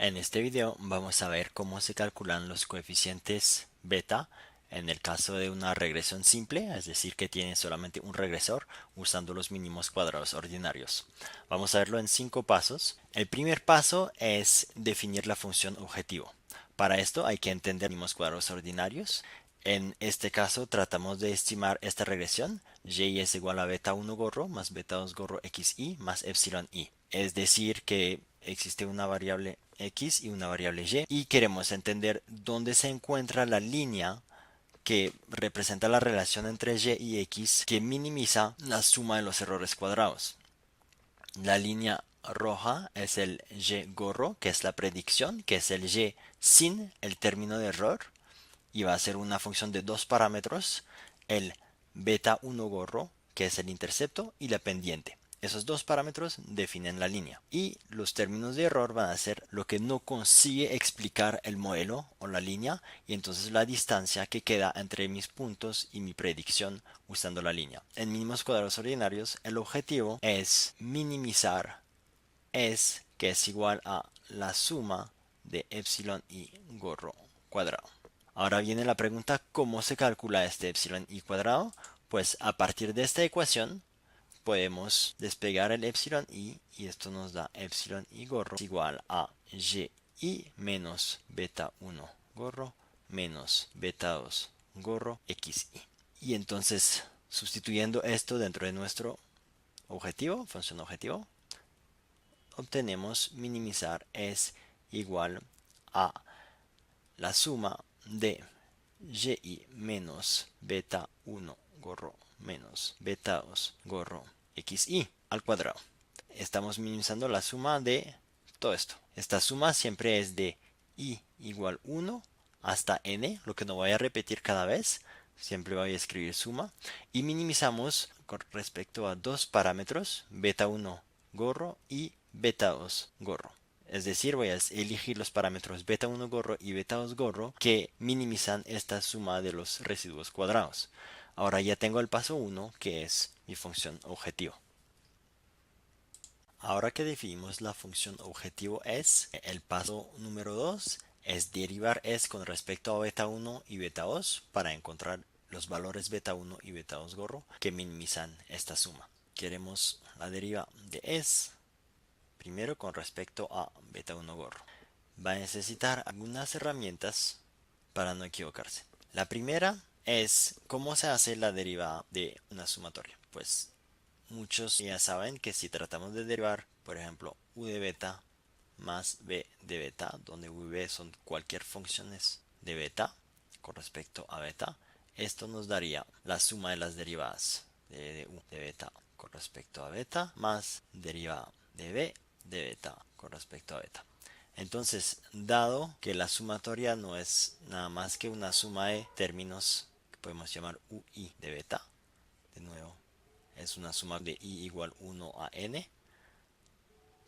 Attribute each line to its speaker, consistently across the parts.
Speaker 1: En este video vamos a ver cómo se calculan los coeficientes beta en el caso de una regresión simple, es decir, que tiene solamente un regresor usando los mínimos cuadrados ordinarios. Vamos a verlo en 5 pasos. El primer paso es definir la función objetivo. Para esto hay que entender mínimos cuadrados ordinarios. En este caso tratamos de estimar esta regresión. Y es igual a beta 1 gorro más beta 2 gorro xi más epsilon i. Es decir que existe una variable x y una variable y queremos entender dónde se encuentra la línea que representa la relación entre y y x que minimiza la suma de los errores cuadrados. La línea roja es el y gorro, que es la predicción, que es el y sin el término de error, y va a ser una función de dos parámetros, el beta 1 gorro, que es el intercepto, y la pendiente. Esos dos parámetros definen la línea. Y los términos de error van a ser lo que no consigue explicar el modelo o la línea, y entonces la distancia que queda entre mis puntos y mi predicción usando la línea. En mínimos cuadrados ordinarios, el objetivo es minimizar S, que es igual a la suma de epsilon y gorro cuadrado. Ahora viene la pregunta, ¿cómo se calcula este epsilon i cuadrado? Pues a partir de esta ecuación podemos despegar el epsilon y esto nos da epsilon i gorro es igual a y menos beta 1 gorro menos beta 2 gorro xi. Y entonces sustituyendo esto dentro de nuestro objetivo, función objetivo, obtenemos minimizar es igual a la suma de y menos beta 1 gorro menos beta 2 gorro xi al cuadrado. Estamos minimizando la suma de todo esto. Esta suma siempre es de i igual 1 hasta n, lo que no voy a repetir cada vez. Siempre voy a escribir suma. Y minimizamos con respecto a dos parámetros, beta 1 gorro y beta 2 gorro. Es decir, voy a elegir los parámetros beta 1 gorro y beta 2 gorro que minimizan esta suma de los residuos cuadrados. Ahora ya tengo el paso 1, que es mi función objetivo. Ahora que definimos la función objetivo es, el paso número 2 es derivar es con respecto a beta 1 y beta 2 para encontrar los valores beta 1 y beta 2 gorro que minimizan esta suma. Queremos la deriva de es primero con respecto a beta 1 gorro. Va a necesitar algunas herramientas para no equivocarse. La primera es cómo se hace la deriva de una sumatoria. Pues muchos ya saben que si tratamos de derivar, por ejemplo, u de beta más b de beta, donde u y b son cualquier funciones de beta con respecto a beta, esto nos daría la suma de las derivadas de u de beta con respecto a beta más derivada de b de beta con respecto a beta. Entonces, dado que la sumatoria no es nada más que una suma de términos que podemos llamar ui de beta, de nuevo, es una suma de i igual 1 a n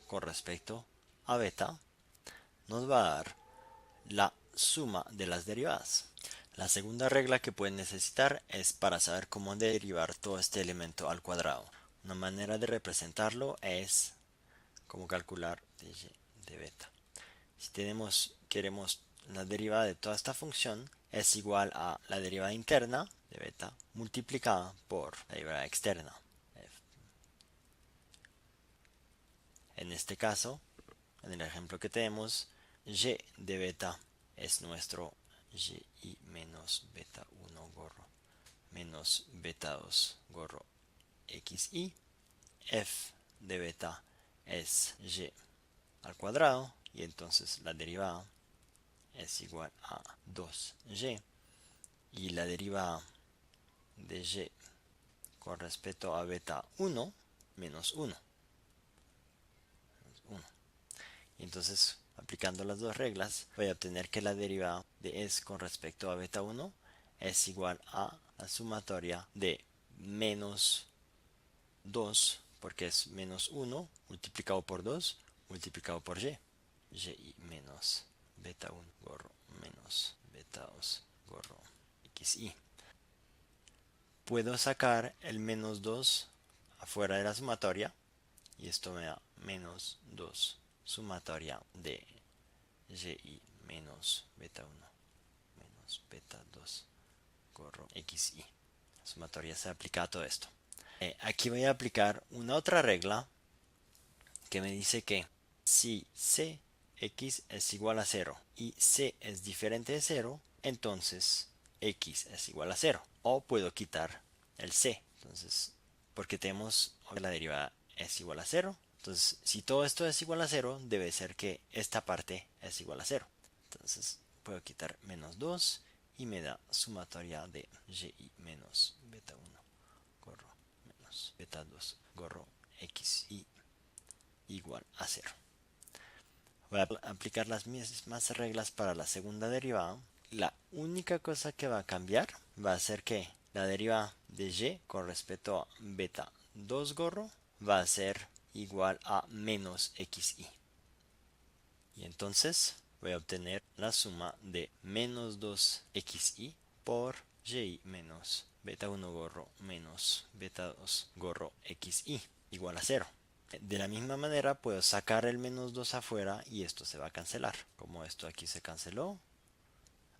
Speaker 1: con respecto a beta, nos va a dar la suma de las derivadas. La segunda regla que pueden necesitar es para saber cómo derivar todo este elemento al cuadrado. Una manera de representarlo es como calcular de beta. Si queremos la derivada de toda esta función es igual a la derivada interna de beta multiplicada por la derivada externa. En este caso, en el ejemplo que tenemos, y de beta es nuestro y menos beta 1 gorro menos beta 2 gorro xi. F de beta es y al cuadrado y entonces la derivada es igual a 2y y la derivada de y con respecto a beta 1 menos 1. Y entonces, aplicando las dos reglas, voy a obtener que la derivada de es con respecto a beta 1 es igual a la sumatoria de menos 2, porque es menos 1 multiplicado por 2 multiplicado por y. Y menos beta 1 gorro menos beta 2 gorro xi. Puedo sacar el menos 2 afuera de la sumatoria y esto me da menos 2 sumatoria de yi menos beta 1 menos beta 2 gorro xy. La sumatoria se aplica a todo esto. Aquí voy a aplicar una otra regla que me dice que si cx es igual a 0 y c es diferente de 0, entonces x es igual a 0. O puedo quitar el c. Entonces, porque tenemos la derivada es igual a 0. Entonces, si todo esto es igual a 0, debe ser que esta parte es igual a 0. Entonces, puedo quitar menos 2 y me da sumatoria de y menos beta 1 gorro menos beta 2 gorro xy igual a 0. Voy a aplicar las mismas reglas para la segunda derivada. La única cosa que va a cambiar va a ser que la derivada de y con respecto a beta 2 gorro va a ser igual a menos xy. Y entonces voy a obtener la suma de menos 2xy por y menos beta 1 gorro menos beta 2 gorro xy igual a 0. De la misma manera puedo sacar el menos 2 afuera y esto se va a cancelar. Como esto aquí se canceló,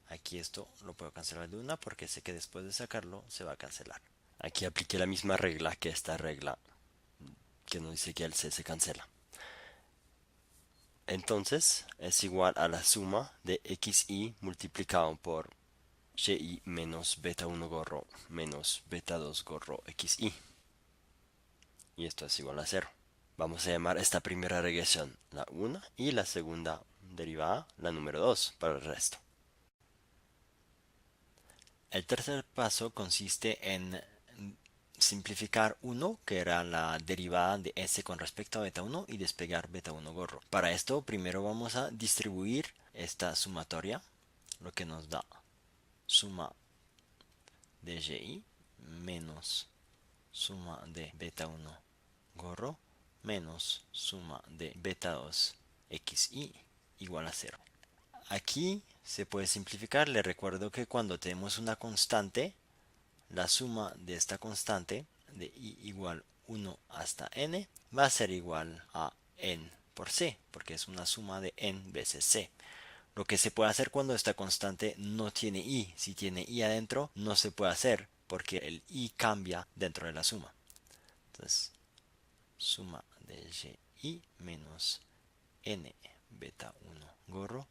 Speaker 1: aquí esto lo puedo cancelar de una porque sé que después de sacarlo se va a cancelar. Aquí apliqué la misma regla que esta regla que nos dice que el c se cancela. Entonces es igual a la suma de xy multiplicado por y menos beta 1 gorro menos beta 2 gorro xy. Y esto es igual a 0. Vamos a llamar esta primera regresión la 1 y la segunda derivada la número 2 para el resto. El tercer paso consiste en simplificar 1, que era la derivada de s con respecto a beta 1, y despegar beta 1 gorro. Para esto primero vamos a distribuir esta sumatoria, lo que nos da suma de y menos suma de beta 1 gorro menos suma de beta 2 xy igual a 0. Aquí se puede simplificar. Le recuerdo que cuando tenemos una constante, la suma de esta constante de i igual 1 hasta n va a ser igual a n por c, porque es una suma de n veces c. Lo que se puede hacer cuando esta constante no tiene i. Si tiene i adentro, no se puede hacer porque el i cambia dentro de la suma. Entonces, suma de y menos n beta 1 gorro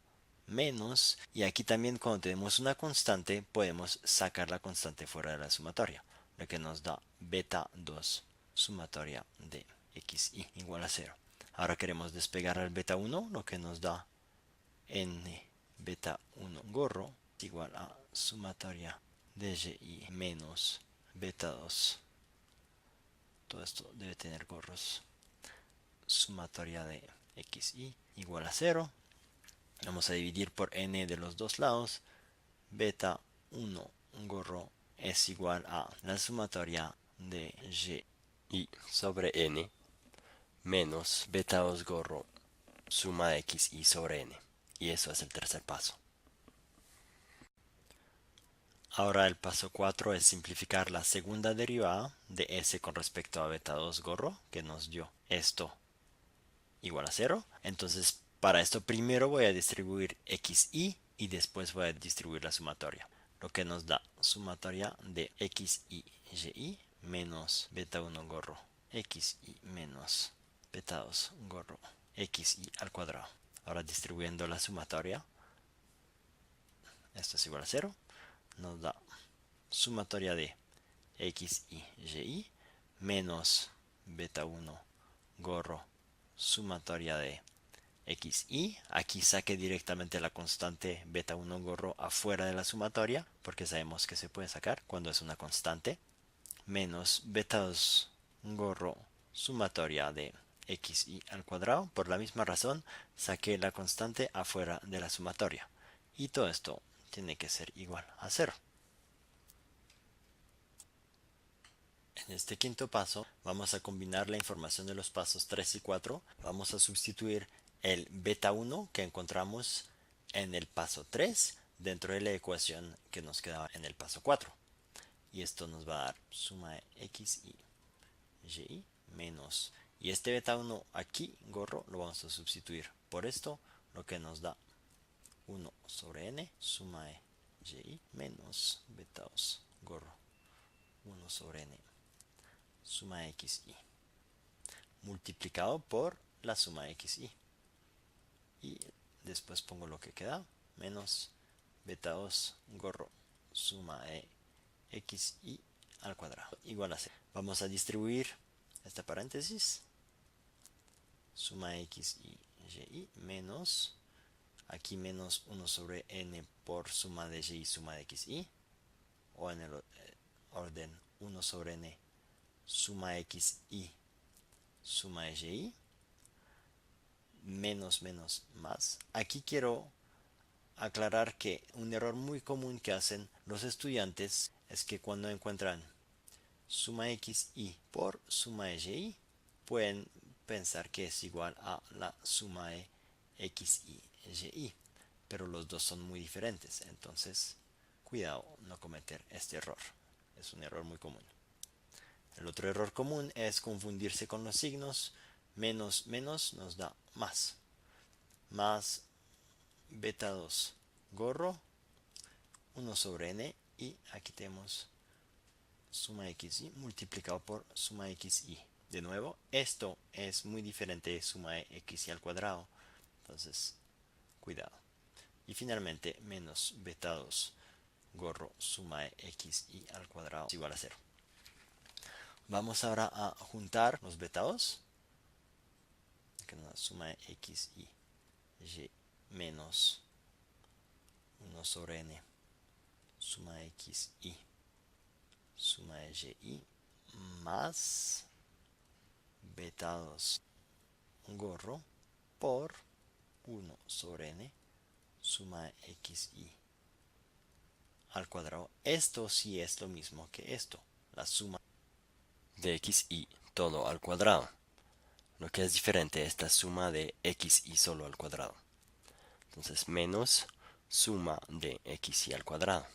Speaker 1: menos, y aquí también cuando tenemos una constante podemos sacar la constante fuera de la sumatoria, lo que nos da beta 2 sumatoria de xy igual a 0. Ahora queremos despegar al beta 1, lo que nos da n beta 1 gorro igual a sumatoria de y menos beta 2. Todo esto debe tener gorros. Sumatoria de xy igual a 0. Vamos a dividir por n de los dos lados. Beta 1 gorro es igual a la sumatoria de y sobre n menos beta 2 gorro suma de xy sobre n. Y eso es el tercer paso. Ahora el paso 4 es simplificar la segunda derivada de s con respecto a beta 2 gorro, que nos dio esto igual a 0. Entonces, para esto primero voy a distribuir xy y después voy a distribuir la sumatoria, lo que nos da sumatoria de xy y menos beta 1 gorro xy menos beta 2 gorro xy al cuadrado. Ahora distribuyendo la sumatoria, esto es igual a 0, nos da sumatoria de xy y menos beta 1 gorro sumatoria de xy. Aquí saqué directamente la constante beta 1 gorro afuera de la sumatoria, porque sabemos que se puede sacar cuando es una constante, menos beta 2 gorro sumatoria de xy al cuadrado. Por la misma razón saqué la constante afuera de la sumatoria, y todo esto tiene que ser igual a 0. En este quinto paso vamos a combinar la información de los pasos 3 y 4. Vamos a sustituir el beta 1 que encontramos en el paso 3 dentro de la ecuación que nos quedaba en el paso 4. Y esto nos va a dar suma de x y menos. Y este beta 1 aquí, gorro, lo vamos a sustituir por esto, lo que nos da 1 sobre n suma e y menos beta 2 gorro 1 sobre n suma xy multiplicado por la suma xy. Y después pongo lo que queda, menos beta 2 gorro suma e xy al cuadrado igual a 0. Vamos a distribuir esta paréntesis, suma xy y menos, aquí menos 1 sobre n por suma de y suma de xy, o en el orden 1 sobre n suma xy suma de y, menos menos más. Aquí quiero aclarar que un error muy común que hacen los estudiantes es que cuando encuentran suma xy por suma de y, pueden pensar que es igual a la suma de xy y, pero los dos son muy diferentes, entonces cuidado no cometer este error, es un error muy común. El otro error común es confundirse con los signos. Menos menos nos da más, más beta 2 gorro 1 sobre n, y aquí tenemos suma xy multiplicado por suma xy. De nuevo, esto es muy diferente de suma de xy al cuadrado, entonces cuidado. Y finalmente menos beta 2 gorro suma de xy al cuadrado es igual a 0. Vamos ahora a juntar los beta 2, que nos da suma de xy y menos 1 sobre n suma de xy suma de y más beta 2 gorro por 1 sobre n suma de xy al cuadrado. Esto sí es lo mismo que esto, la suma de xy todo al cuadrado. Lo que es diferente es la suma de xy solo al cuadrado. Entonces menos suma de xy al cuadrado.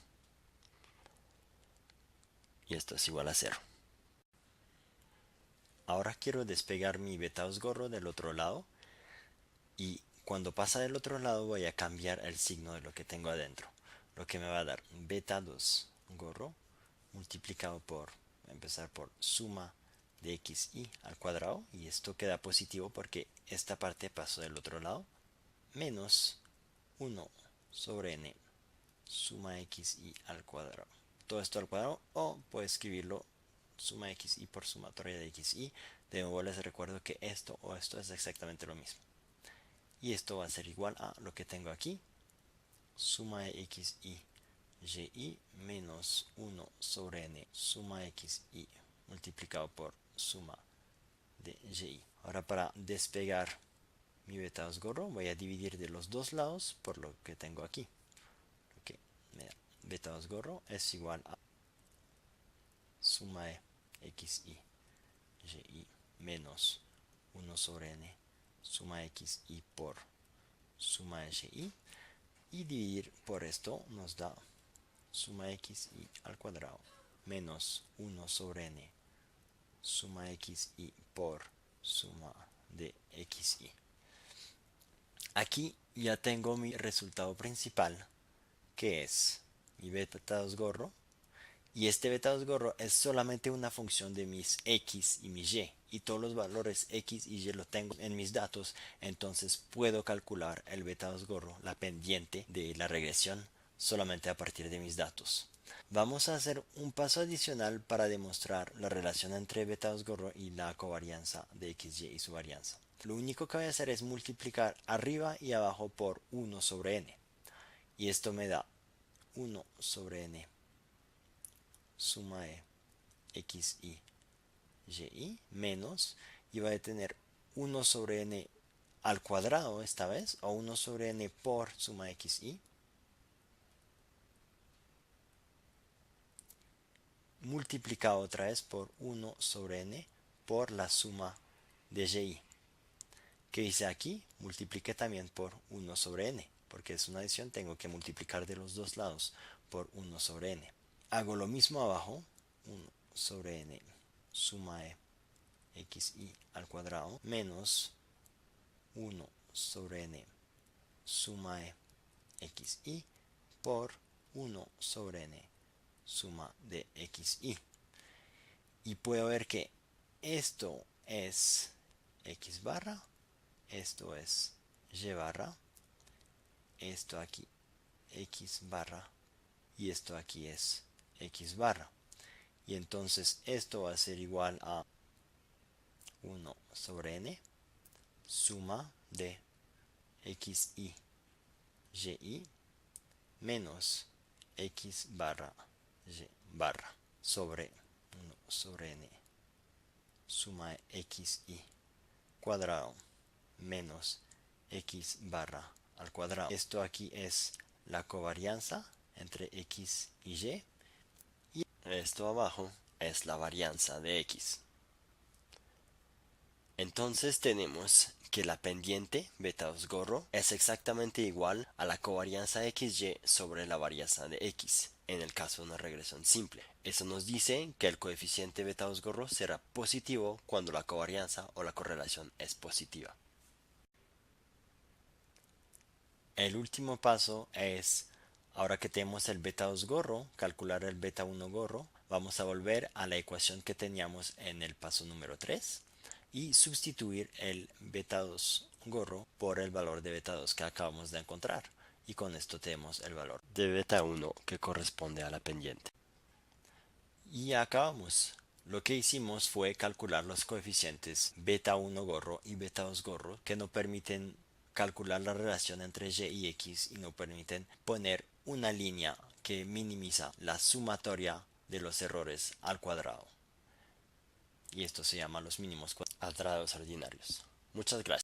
Speaker 1: Y esto es igual a 0. Ahora quiero despegar mi beta 2 gorro del otro lado, y cuando pasa del otro lado voy a cambiar el signo de lo que tengo adentro, lo que me va a dar beta 2 gorro multiplicado por, voy a empezar por suma de xy al cuadrado, y esto queda positivo porque esta parte pasó del otro lado, menos 1 sobre n suma xy al cuadrado. Todo esto al cuadrado, o puedo escribirlo suma xy por sumatoria de xy. De nuevo les recuerdo que esto o esto es exactamente lo mismo. Y esto va a ser igual a lo que tengo aquí, suma de xy y menos 1 sobre n suma xy multiplicado por suma de y. Ahora, para despegar mi beta 2 gorro, voy a dividir de los dos lados por lo que tengo aquí. Lo que me da beta 2 gorro es igual a suma de xy y menos 1 sobre n suma xy por suma de y dividir por esto nos da suma xy al cuadrado menos 1 sobre n suma xy por suma de xy. Aquí ya tengo mi resultado principal, que es mi beta 2 gorro, y este beta 2 gorro es solamente una función de mis x y mis y todos los valores x y y los tengo en mis datos, entonces puedo calcular el beta 2 gorro, la pendiente de la regresión, solamente a partir de mis datos. Vamos a hacer un paso adicional para demostrar la relación entre beta 2 gorro y la covarianza de xy y su varianza. Lo único que voy a hacer es multiplicar arriba y abajo por 1 sobre n, y esto me da 1 sobre n suma de xy y menos, y va a tener 1 sobre n al cuadrado esta vez, o 1 sobre n por suma xy, multiplicado otra vez por 1 sobre n por la suma de y. ¿Qué hice aquí? Multipliqué también por 1 sobre n, porque es una adición, tengo que multiplicar de los dos lados por 1 sobre n. Hago lo mismo abajo, 1 sobre n suma de xy al cuadrado menos 1 sobre n suma de xy por 1/n suma de xy. Y puedo ver que esto es x barra, esto es y barra, esto aquí x barra y esto aquí es x barra. Y entonces esto va a ser igual a 1/n suma de xy y menos x barra y barra sobre 1/n suma de xy cuadrado menos x barra al cuadrado. Esto aquí es la covarianza entre x y esto abajo es la varianza de x. Entonces tenemos que la pendiente beta 2 gorro es exactamente igual a la covarianza xy sobre la varianza de x en el caso de una regresión simple. Eso nos dice que el coeficiente beta 2 gorro será positivo cuando la covarianza o la correlación es positiva. El último paso es, ahora que tenemos el beta 2 gorro, calcular el beta 1 gorro. Vamos a volver a la ecuación que teníamos en el paso número 3 y sustituir el beta 2 gorro por el valor de beta 2 que acabamos de encontrar. Y con esto tenemos el valor de beta 1 que corresponde a la pendiente. Y acabamos. Lo que hicimos fue calcular los coeficientes beta 1 gorro y beta 2 gorro que nos permiten calcular la relación entre y y x y nos permiten poner una línea que minimiza la sumatoria de los errores al cuadrado. Y esto se llama los mínimos cuadrados ordinarios. Muchas gracias.